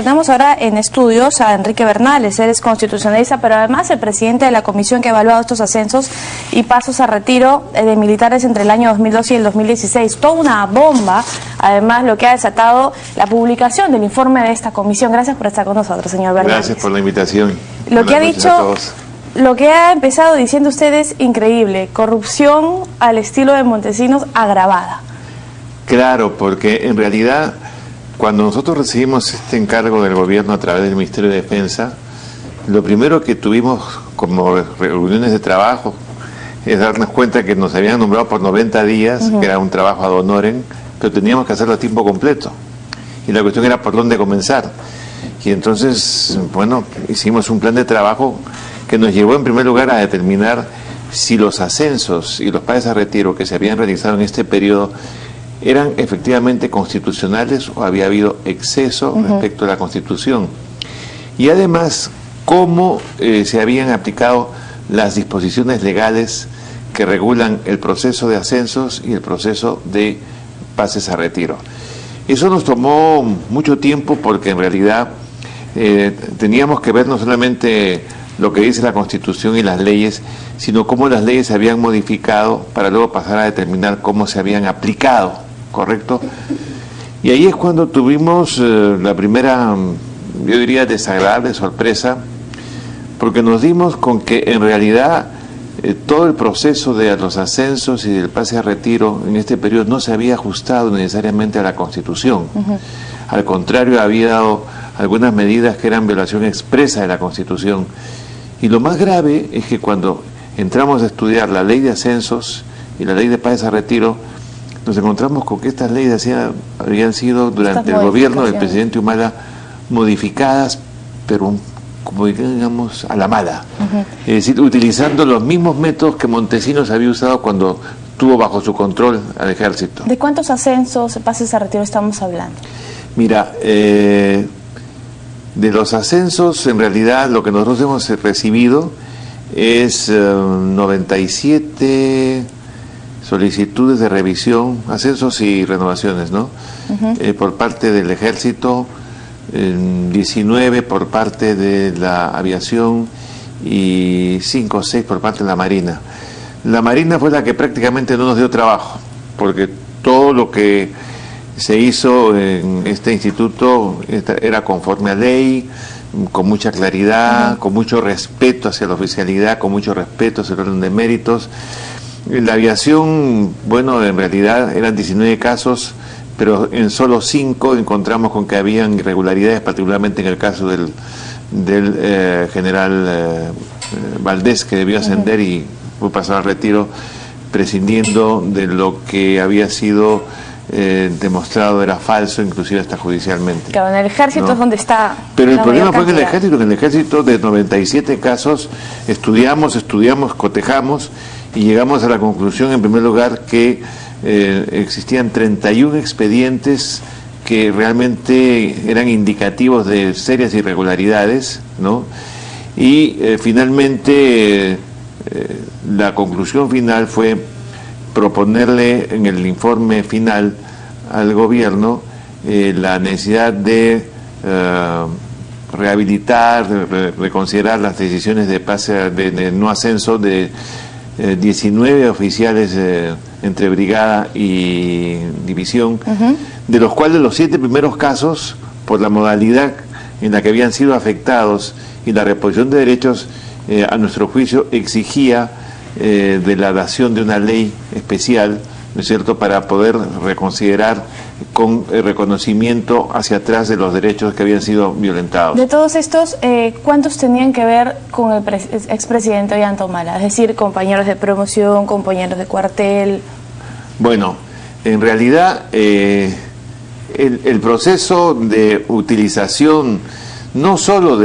tenemos ahora en estudios a Enrique Bernales, él es constitucionalista, pero además el presidente de la comisión que ha evaluado estos ascensos y pasos a retiro de militares entre el año 2012 y el 2016. Toda una bomba, además, lo que ha desatado la publicación del informe de esta comisión. Gracias por estar con nosotros, señor Bernales. Gracias por la invitación. Lo que ha dicho, lo que ha empezado diciendo usted es increíble, corrupción al estilo de Montesinos agravada. Claro, porque en realidad, cuando nosotros recibimos este encargo del gobierno a través del Ministerio de Defensa, lo primero que tuvimos como reuniones de trabajo es darnos cuenta que nos habían nombrado por 90 días, que era un trabajo ad honorem, pero teníamos que hacerlo a tiempo completo. Y la cuestión era por dónde comenzar. Y entonces, bueno, hicimos un plan de trabajo que nos llevó en primer lugar a determinar si los ascensos y los pases a retiro que se habían realizado en este periodo eran efectivamente constitucionales o había habido exceso respecto a la Constitución. Y además, cómo se habían aplicado las disposiciones legales que regulan el proceso de ascensos y el proceso de pases a retiro. Eso nos tomó mucho tiempo porque en realidad teníamos que ver no solamente lo que dice la Constitución y las leyes, sino cómo las leyes se habían modificado para luego pasar a determinar cómo se habían aplicado. ¿Correcto? Y ahí es cuando tuvimos la primera, yo diría, desagradable sorpresa, porque nos dimos con que en realidad todo el proceso de los ascensos y del pase a retiro en este periodo no se había ajustado necesariamente a la Constitución. Al contrario, había dado algunas medidas que eran violación expresa de la Constitución. Y lo más grave es que cuando entramos a estudiar la ley de ascensos y la ley de pases a retiro, nos encontramos con que estas leyes habían sido durante el gobierno del presidente Humala modificadas, pero como digamos a la mala. Es decir, utilizando los mismos métodos que Montesinos había usado cuando tuvo bajo su control al ejército. ¿De cuántos ascensos, pases a retiro estamos hablando? Mira, de los ascensos, en realidad lo que nosotros hemos recibido es 97 solicitudes de revisión, ascensos y renovaciones, ¿no? Por parte del Ejército, 19 por parte de la aviación y 5 o 6 por parte de la Marina. La Marina fue la que prácticamente no nos dio trabajo, porque todo lo que se hizo en este instituto era conforme a ley, con mucha claridad, con mucho respeto hacia la oficialidad, con mucho respeto hacia el orden de méritos. La aviación, bueno, en realidad eran 19 casos, pero en solo 5 encontramos con que habían irregularidades, particularmente en el caso del general Valdés, que debió ascender y fue pasado al retiro, prescindiendo de lo que había sido demostrado era falso, inclusive hasta judicialmente. Claro, en el ejército, ¿no?, es donde está. Pero el problema fue que en el ejército de 97 casos estudiamos, cotejamos y llegamos a la conclusión, en primer lugar, que existían 31 expedientes que realmente eran indicativos de serias irregularidades, ¿no? Y finalmente la conclusión final fue proponerle en el informe final al gobierno la necesidad de rehabilitar, reconsiderar las decisiones de pase de no ascenso de 19 oficiales entre brigada y división, de los cuales los 7 primeros casos, por la modalidad en la que habían sido afectados y la reposición de derechos, a nuestro juicio exigía de la dación de una ley especial, ¿no es cierto?, para poder reconsiderar con reconocimiento hacia atrás de los derechos que habían sido violentados. De todos estos, ¿cuántos tenían que ver con el expresidente Ollanta Humala? Es decir, compañeros de promoción, compañeros de cuartel. Bueno, en realidad el proceso de utilización no solo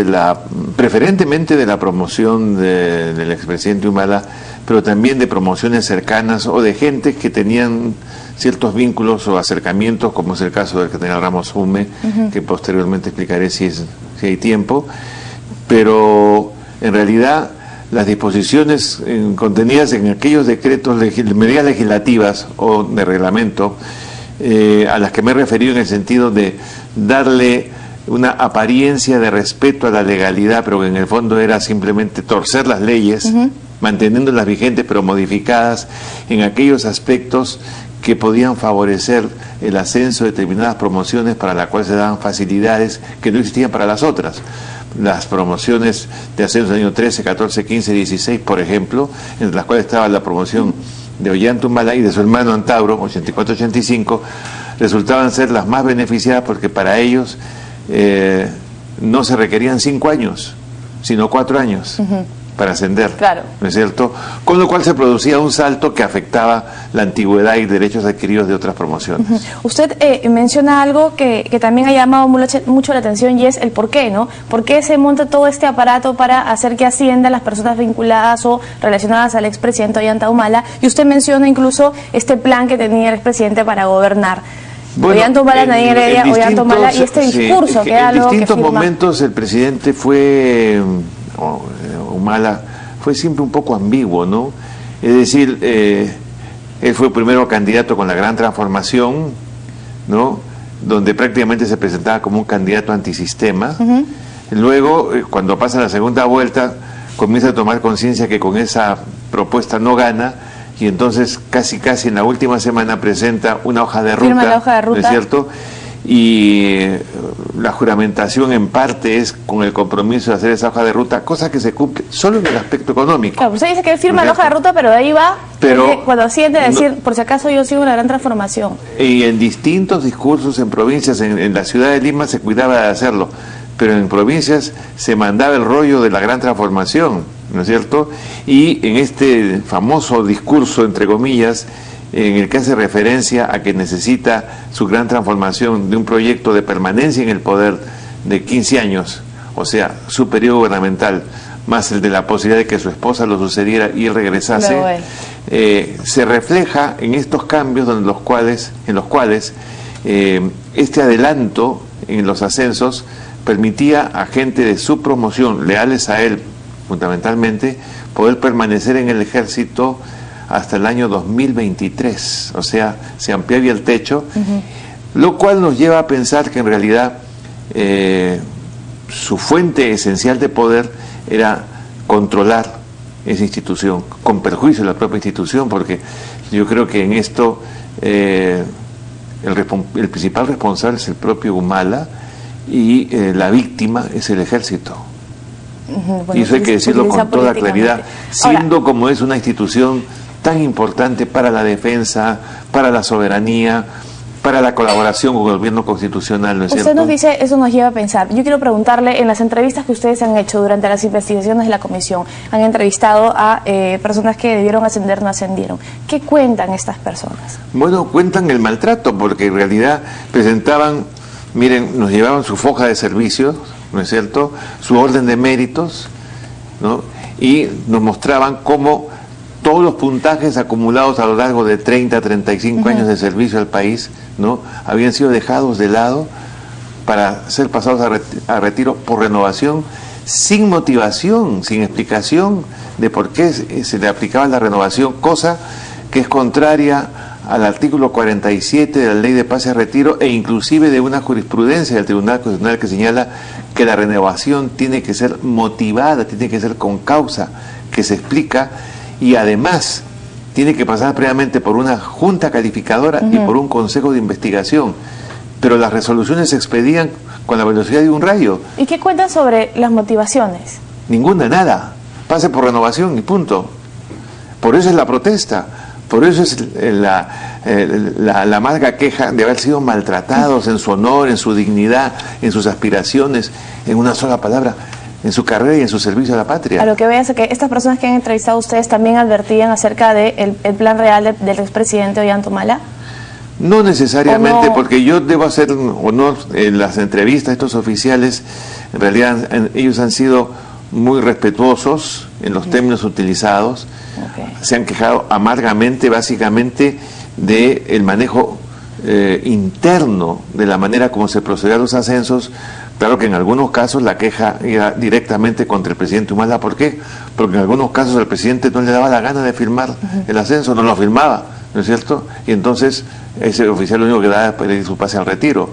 preferentemente de la promoción del expresidente Humala, pero también de promociones cercanas o de gente que tenían ciertos vínculos o acercamientos, como es el caso del general Ramos Hume, que posteriormente explicaré si hay tiempo, pero en realidad las disposiciones contenidas en aquellos decretos, medidas legislativas o de reglamento, a las que me he referido en el sentido de darle una apariencia de respeto a la legalidad, pero que en el fondo era simplemente torcer las leyes, manteniéndolas vigentes pero modificadas en aquellos aspectos que podían favorecer el ascenso de determinadas promociones para las cuales se daban facilidades que no existían para las otras. Las promociones de ascenso del año 13, 14, 15, 16, por ejemplo, entre las cuales estaba la promoción de Ollanta y de su hermano Antauro, 84-85, resultaban ser las más beneficiadas porque para ellos no se requerían 5 años, sino 4 años para ascender, claro, ¿no es cierto? Con lo cual se producía un salto que afectaba la antigüedad y derechos adquiridos de otras promociones. Usted menciona algo que también ha llamado mucho la atención, y es el por qué, ¿no? ¿Por qué se monta todo este aparato para hacer que asciendan las personas vinculadas o relacionadas al expresidente Ollanta Humala? Y usted menciona incluso este plan que tenía el expresidente para gobernar. Bueno, Ollanta Humala, Nadine Heredia, Ollanta Humala, y este discurso que era algo que en distintos momentos el presidente fue... Humala fue siempre un poco ambiguo, ¿no? Es decir, él fue primero candidato con la Gran Transformación, ¿no? Donde prácticamente se presentaba como un candidato antisistema. Luego, cuando pasa la segunda vuelta, comienza a tomar conciencia que con esa propuesta no gana, y entonces casi en la última semana presenta una hoja de ruta, firma la hoja de ruta, ¿no es cierto? Y la juramentación en parte es con el compromiso de hacer esa hoja de ruta, cosa que se cumple solo en el aspecto económico. Claro, usted dice que él firma la hoja de ruta, pero de ahí va, cuando siente decir, por si acaso yo sigo una Gran Transformación. Y en distintos discursos en provincias, en la ciudad de Lima se cuidaba de hacerlo, pero en provincias se mandaba el rollo de la Gran Transformación, ¿no es cierto? Y en este famoso discurso, entre comillas, en el que hace referencia a que necesita su gran transformación de un proyecto de permanencia en el poder de 15 años, o sea, su periodo gubernamental, más el de la posibilidad de que su esposa lo sucediera y él regresase, se refleja en estos cambios en los cuales este adelanto en los ascensos permitía a gente de su promoción, leales a él fundamentalmente, poder permanecer en el ejército hasta el año 2023, o sea, se ampliaba el techo, lo cual nos lleva a pensar que en realidad su fuente esencial de poder era controlar esa institución, con perjuicio de la propia institución, porque yo creo que en esto el principal responsable es el propio Humala y la víctima es el ejército. Bueno, y eso hay que decirlo con toda claridad, siendo ahora, como es una institución tan importante para la defensa, para la soberanía, para la colaboración con el gobierno constitucional, ¿no es cierto? Usted nos dice, eso nos lleva a pensar. Yo quiero preguntarle, en las entrevistas que ustedes han hecho durante las investigaciones de la comisión, han entrevistado a personas que debieron ascender, no ascendieron. ¿Qué cuentan estas personas? Bueno, cuentan el maltrato, porque en realidad presentaban, miren, nos llevaban su foja de servicios, ¿no es cierto?, su orden de méritos, ¿no?, y nos mostraban cómo todos los puntajes acumulados a lo largo de 30, 35 años de servicio al país, ¿no?, habían sido dejados de lado para ser pasados a retiro por renovación, sin motivación, sin explicación de por qué se le aplicaba la renovación, cosa que es contraria al artículo 47 de la Ley de Pase a Retiro e inclusive de una jurisprudencia del Tribunal Constitucional que señala que la renovación tiene que ser motivada, tiene que ser con causa, que se explica, y además tiene que pasar previamente por una junta calificadora y por un consejo de investigación, pero las resoluciones se expedían con la velocidad de un rayo. ¿Y qué cuentan sobre las motivaciones? Ninguna, nada, pase por renovación y punto. Por eso es la protesta, por eso es la amarga queja de haber sido maltratados en su honor, en su dignidad, en sus aspiraciones, en una sola palabra, en su carrera y en su servicio a la patria. A lo que veas es que estas personas que han entrevistado a ustedes también advertían acerca del plan real del expresidente Ollanta Humala. No necesariamente, porque yo debo hacer honor en las entrevistas a estos oficiales. En realidad ellos han sido muy respetuosos en los términos utilizados. Se han quejado amargamente, básicamente, del manejo interno de la manera como se procedían los ascensos. Claro que en algunos casos la queja era directamente contra el presidente Humala. ¿Por qué? Porque en algunos casos al presidente no le daba la gana de firmar el ascenso, no lo firmaba, ¿no es cierto? Y entonces ese oficial lo único que daba era pedir su pase al retiro,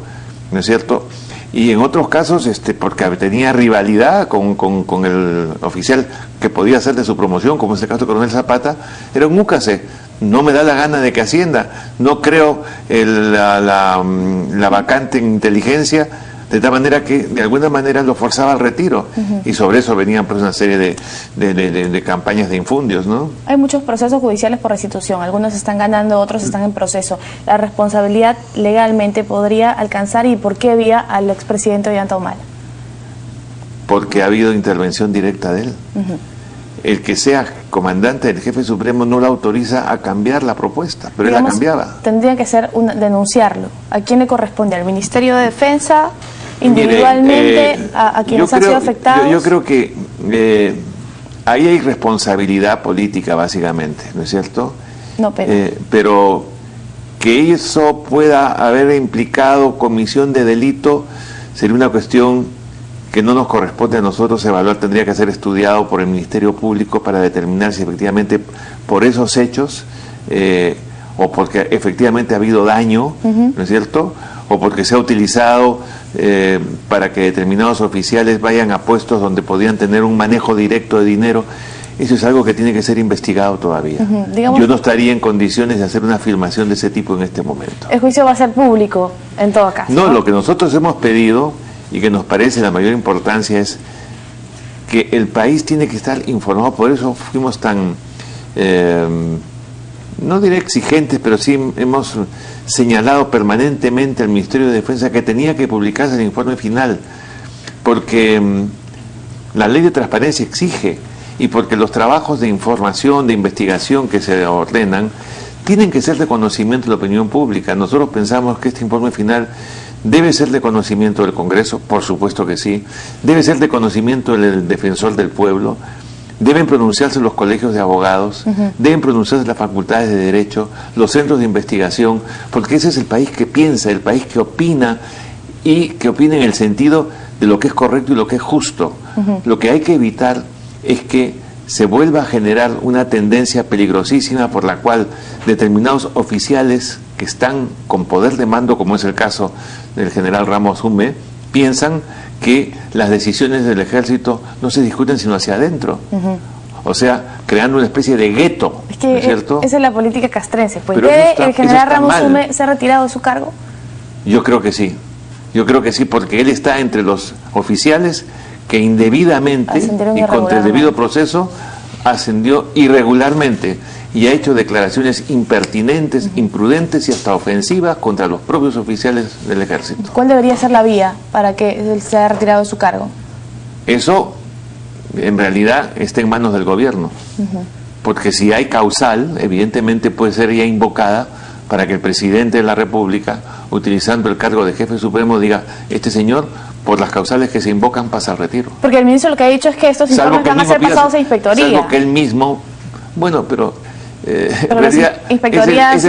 ¿no es cierto? y en otros casos porque tenía rivalidad con el oficial que podía hacer de su promoción, como es el caso de Coronel Zapata, era un úcase. No me da la gana de que ascienda, no creo la vacante en inteligencia, de tal manera que de alguna manera lo forzaba al retiro. Y sobre eso venían pues una serie de campañas de infundios, ¿no? Hay muchos procesos judiciales por restitución, algunos están ganando, otros están en proceso. ¿La responsabilidad legalmente podría alcanzar y por qué vía al expresidente Ollanta Humala? Porque ha habido intervención directa de él. El que sea comandante del jefe supremo no lo autoriza a cambiar la propuesta, pero digamos, él la cambiaba. Tendría que ser denunciarlo. ¿A quién le corresponde? ¿Al Ministerio de Defensa? ¿Individualmente? Mire, ¿a quienes han sido afectados? Yo creo que ahí hay responsabilidad política, básicamente, ¿no es cierto? No, pero que eso pueda haber implicado comisión de delito sería una cuestión que no nos corresponde a nosotros evaluar, tendría que ser estudiado por el Ministerio Público para determinar si efectivamente por esos hechos o porque efectivamente ha habido daño, ¿no es cierto?, o porque se ha utilizado para que determinados oficiales vayan a puestos donde podían tener un manejo directo de dinero. Eso es algo que tiene que ser investigado todavía. Yo no estaría en condiciones de hacer una afirmación de ese tipo en este momento. ¿El juicio va a ser público en todo caso? No, lo que nosotros hemos pedido y que nos parece la mayor importancia es que el país tiene que estar informado. Por eso fuimos tan, no diré exigentes, pero sí hemos señalado permanentemente al Ministerio de Defensa que tenía que publicarse el informe final, porque la ley de transparencia exige, y porque los trabajos de información, de investigación que se ordenan, tienen que ser de conocimiento de la opinión pública. Nosotros pensamos que este informe final debe ser de conocimiento del Congreso, por supuesto que sí, debe ser de conocimiento del defensor del pueblo, deben pronunciarse los colegios de abogados, deben pronunciarse las facultades de derecho, los centros de investigación, porque ese es el país que piensa, el país que opina, y que opina en el sentido de lo que es correcto y lo que es justo. Lo que hay que evitar es que se vuelva a generar una tendencia peligrosísima por la cual determinados oficiales que están con poder de mando, como es el caso del general Ramos Hume, piensan que las decisiones del ejército no se discuten sino hacia adentro. O sea, creando una especie de gueto, es que ¿no es cierto? Esa es la política castrense. Pues ¿debe el general Ramos Hume ser retirado de su cargo? Yo creo que sí. Yo creo que sí, porque él está entre los oficiales que indebidamente y contra el debido proceso ascendió irregularmente y ha hecho declaraciones impertinentes, imprudentes y hasta ofensivas contra los propios oficiales del ejército. ¿Cuál debería ser la vía para que él sea retirado de su cargo? Eso en realidad está en manos del gobierno, porque si hay causal, evidentemente puede ser ya invocada para que el presidente de la República, utilizando el cargo de jefe supremo, diga: este señor, por las causales que se invocan, pasa al retiro. Porque el ministro lo que ha dicho es que estos informes van a ser pasados a inspectoría. Salvo que él mismo, bueno, pero pero las inspectorías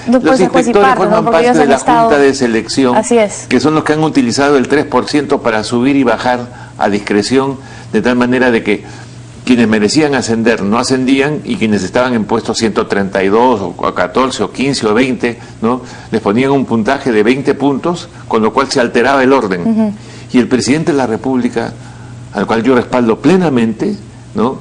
los inspectores forman parte de la Junta de Selección, así es, que son los que han utilizado el 3% para subir y bajar a discreción, de tal manera de que quienes merecían ascender no ascendían y quienes estaban en puestos 132 o 14 o 15 o 20, ¿no?, les ponían un puntaje de 20 puntos, con lo cual se alteraba el orden. Y el presidente de la República, al cual yo respaldo plenamente, ¿no?,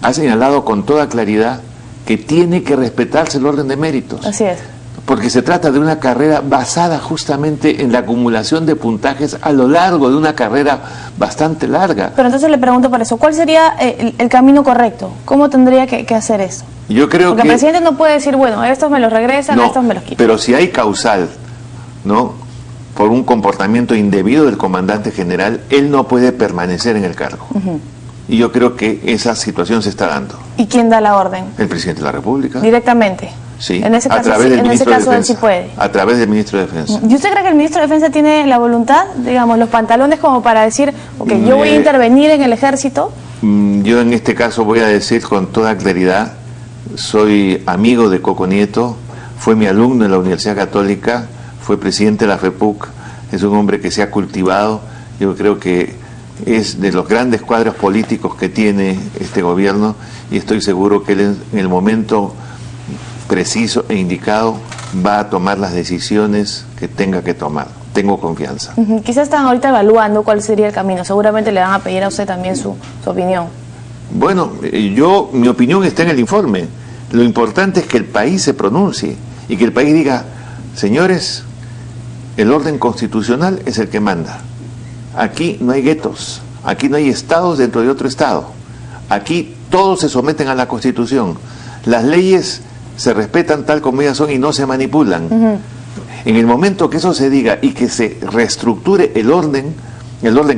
ha señalado con toda claridad que tiene que respetarse el orden de méritos. Así es. Porque se trata de una carrera basada justamente en la acumulación de puntajes a lo largo de una carrera bastante larga. Pero entonces le pregunto por eso, ¿cuál sería el camino correcto? ¿Cómo tendría que hacer eso? Yo creo Porque que el presidente no puede decir, bueno, estos me los regresan, no, estos me los quitan. Pero si hay causal, ¿no?, por un comportamiento indebido del comandante general, él no puede permanecer en el cargo. Y yo creo que esa situación se está dando. ¿Y quién da la orden? El presidente de la República. ¿Directamente? Sí, en ese caso, a través del ministro de Defensa. Él sí puede. A través del ministro de Defensa. ¿Y usted cree que el ministro de Defensa tiene la voluntad, digamos, los pantalones como para decir, ok, yo voy a intervenir en el ejército? Yo en este caso voy a decir con toda claridad, soy amigo de Coco Nieto, fue mi alumno en la Universidad Católica, fue presidente de la FEPUC, es un hombre que se ha cultivado, yo creo que es de los grandes cuadros políticos que tiene este gobierno, y estoy seguro que él en el momento preciso e indicado va a tomar las decisiones que tenga que tomar. tengo confianza. Quizás están ahorita evaluando cuál sería el camino. Seguramente le van a pedir a usted también su opinión. Bueno, mi opinión está en el informe. Lo importante es que el país se pronuncie y que el país diga, señores, el orden constitucional es el que manda. Aquí no hay guetos, aquí no hay estados dentro de otro estado. Aquí todos se someten a la Constitución. Las leyes se respetan tal como ellas son y no se manipulan. En el momento que eso se diga y que se reestructure el orden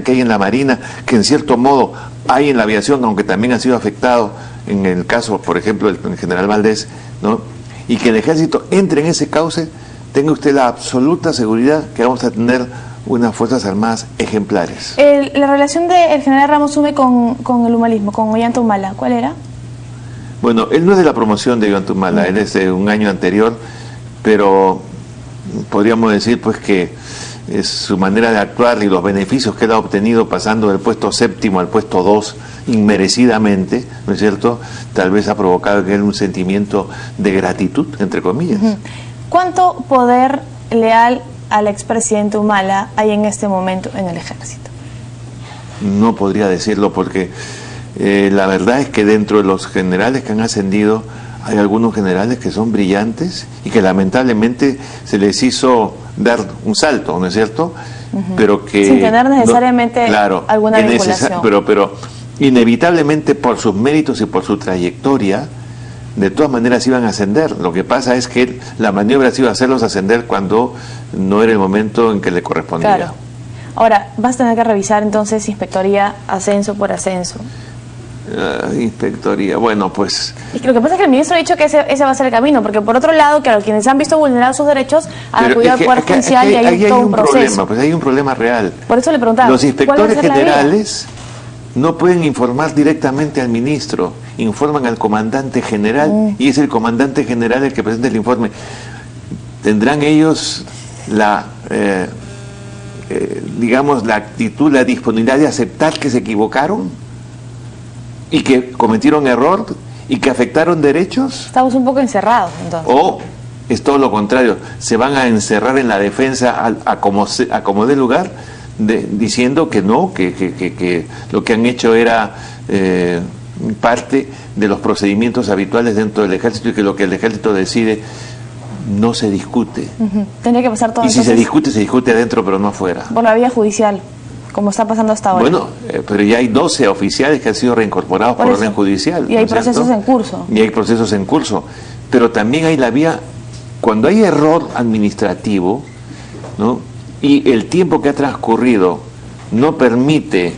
que hay en la Marina, que en cierto modo hay en la aviación, aunque también ha sido afectado en el caso, por ejemplo, del general Valdés, ¿no? Y que el Ejército entre en ese cauce, tenga usted la absoluta seguridad que vamos a tener unas Fuerzas Armadas ejemplares. La relación del general Ramos Hume con el humanismo, con Ollanta Humala, ¿cuál era? Bueno, él no es de la promoción de Ollanta Humala, él es de un año anterior, pero podríamos decir pues que es su manera de actuar y los beneficios que él ha obtenido pasando del puesto 7º al puesto 2 inmerecidamente, ¿no es cierto? Tal vez ha provocado en él un sentimiento de gratitud, entre comillas. ¿Cuánto poder leal al expresidente Humala hay en este momento en el Ejército? No podría decirlo porque la verdad es que dentro de los generales que han ascendido hay algunos generales que son brillantes y que lamentablemente se les hizo dar un salto, ¿no es cierto? Pero que sin tener necesariamente alguna vinculación. Pero inevitablemente por sus méritos y por su trayectoria, de todas maneras iban a ascender. Lo que pasa es que la maniobra ha sido hacerlos ascender cuando no era el momento en que le correspondía. Claro. Ahora, vas a tener que revisar entonces inspectoría ascenso por ascenso. Inspectoría, bueno, pues... Es que lo que pasa es que el ministro ha dicho que ese va a ser el camino, porque por otro lado, claro, quienes han visto vulnerados sus derechos han acudido al Poder Judicial y hay todo un proceso. Pues hay un problema real. Por eso le preguntaba, los inspectores generales no pueden informar directamente al ministro, informan al comandante general y es el comandante general el que presenta el informe. ¿Tendrán ellos digamos, la actitud, la disponibilidad de aceptar que se equivocaron y que cometieron error y que afectaron derechos? Estamos un poco encerrados entonces. O es todo lo contrario, se van a encerrar en la defensa a como dé lugar, diciendo que no, que lo que han hecho era parte de los procedimientos habituales dentro del Ejército y que lo que el Ejército decide no se discute. Tendría que pasar todo. Y si se discute adentro, pero no afuera. Por la vía judicial, como está pasando hasta ahora. Bueno, pero ya hay 12 oficiales que han sido reincorporados por orden judicial. Y hay procesos en curso. Y hay procesos en curso. Pero también hay la vía, cuando hay error administrativo, ¿no? Y el tiempo que ha transcurrido no permite,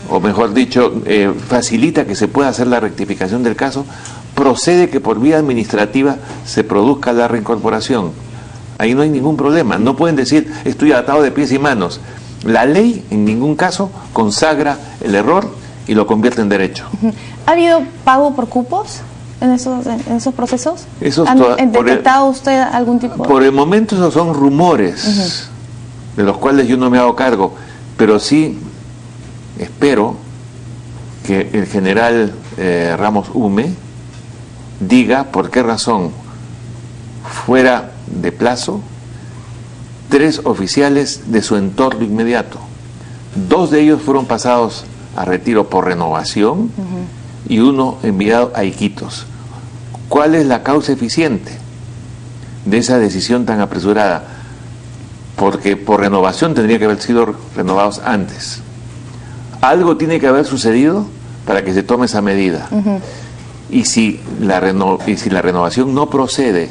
o mejor dicho, facilita que se pueda hacer la rectificación del caso, procede que por vía administrativa se produzca la reincorporación. Ahí no hay ningún problema. No pueden decir, estoy atado de pies y manos. La ley en ningún caso consagra el error y lo convierte en derecho. ¿Ha habido pago por cupos en esos procesos? ¿Han detectado usted algún tipo? Por el momento esos son rumores de los cuales yo no me hago cargo, pero sí espero que el general Ramos Hume diga por qué razón, fuera de plazo, 3 oficiales de su entorno inmediato. 2 de ellos fueron pasados a retiro por renovación y 1 enviado a Iquitos. ¿Cuál es la causa eficiente de esa decisión tan apresurada? Porque por renovación tendría que haber sido renovados antes. Algo tiene que haber sucedido para que se tome esa medida. Y si la renovación no procede,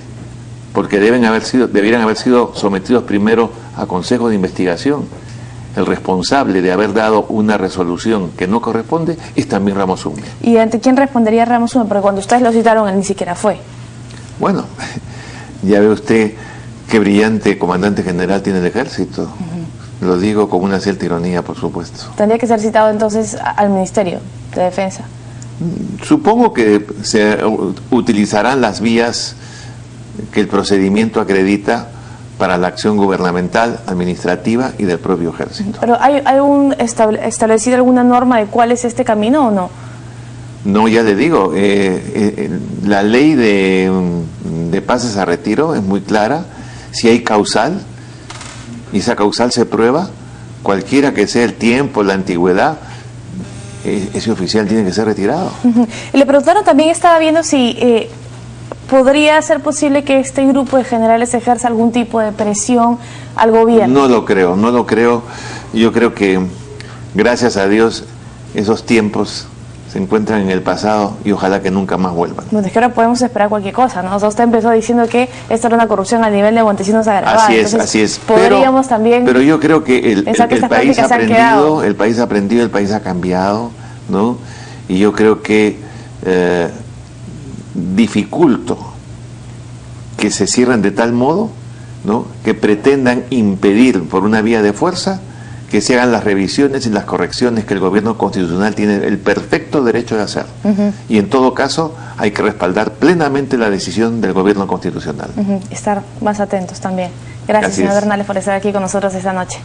porque debieran haber sido sometidos primero a consejo de investigación, el responsable de haber dado una resolución que no corresponde es también Ramos Hume. ¿Y ante quién respondería Ramos Hume? Porque cuando ustedes lo citaron, él ni siquiera fue. Bueno, ya ve usted qué brillante comandante general tiene el Ejército. Lo digo con una cierta ironía, por supuesto. ¿Tendría que ser citado entonces al Ministerio de Defensa? Supongo que se utilizarán las vías que el procedimiento acredita para la acción gubernamental, administrativa y del propio Ejército. ¿Pero hay establecido alguna norma de cuál es este camino o no? No, ya le digo, la ley de pases a retiro es muy clara. Si hay causal, y esa causal se prueba, cualquiera que sea el tiempo, la antigüedad, ese oficial tiene que ser retirado. Le preguntaron también, estaba viendo si podría ser posible que este grupo de generales ejerza algún tipo de presión al gobierno. No lo creo. Yo creo que, gracias a Dios, esos tiempos se encuentran en el pasado y ojalá que nunca más vuelvan. Bueno, es que ahora podemos esperar cualquier cosa, ¿no? O sea, usted empezó diciendo que esto era una corrupción a nivel de Montesinos agravada. Así es. Podríamos también... Pero yo creo que el país ha aprendido, el país ha cambiado, ¿no? Y yo creo que dificulto que se cierren de tal modo, ¿no?, que pretendan impedir por una vía de fuerza que se hagan las revisiones y las correcciones que el gobierno constitucional tiene el perfecto derecho de hacer. Y en todo caso hay que respaldar plenamente la decisión del gobierno constitucional. Estar más atentos también. Gracias, señor Bernales, por estar aquí con nosotros esta noche.